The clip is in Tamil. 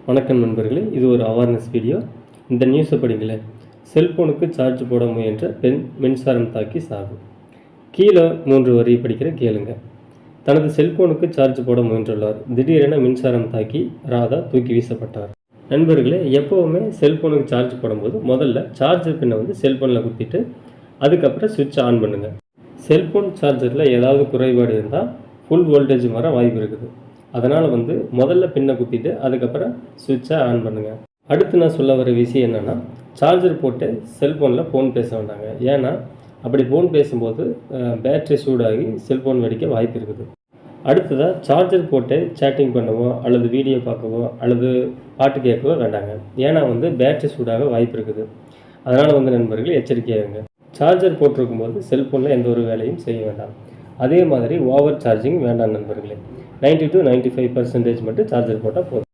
வணக்கம் நண்பர்களே, இது ஒரு அவேர்னஸ் வீடியோ. இந்த நியூஸை படிங்களேன். செல்போனுக்கு சார்ஜ் போட முயன்ற பெண் மின்சாரம் தாக்கி சாவு. கீழே 3 வரி படிக்கிற கேளுங்க. தனது செல்போனுக்கு சார்ஜ் போட முயன்றுள்ளார். திடீரென மின்சாரம் தாக்கி ராதா தூக்கி வீசப்பட்டார். நண்பர்களே, எப்போவுமே செல்போனுக்கு சார்ஜ் போடும்போது முதல்ல சார்ஜர் பின்னை செல்போனில் குத்திட்டு அதுக்கப்புறம் சுவிட்ச் ஆன் பண்ணுங்கள். செல்போன் சார்ஜரில் ஏதாவது குறைபாடு இருந்தால் ஃபுல் வோல்டேஜ் வர வாய்ப்பு இருக்குது. அதனால் முதல்ல பின்னை குத்திட்டு அதுக்கப்புறம் சுவிட்சை ஆன் பண்ணுங்கள். அடுத்து நான் சொல்ல வர விஷயம் என்னென்னா, சார்ஜர் போட்டு செல்ஃபோனில் ஃபோன் பேச வேண்டாங்க. ஏன்னா அப்படி ஃபோன் பேசும்போது பேட்ரி சூடாகி செல்ஃபோன் வெடிக்க வாய்ப்பு இருக்குது. அடுத்ததாக சார்ஜர் போட்டு சேட்டிங் பண்ணவோ அல்லது வீடியோ பார்க்கவோ அல்லது பாட்டு கேட்கவோ வேண்டாங்க. ஏன்னா பேட்ரி சூடாக வாய்ப்பு இருக்குது. அதனால் நண்பர்கள் எச்சரிக்கையாகுங்க. சார்ஜர் போட்டிருக்கும்போது செல்ஃபோனில் எந்த ஒரு வேலையும் செய்ய வேண்டாம். அதே மாதிரி ஓவர் சார்ஜிங் வேண்டாம் நண்பர்களே. 90 to 95% மட்டும் சார்ஜர் போட்டால் போதும்.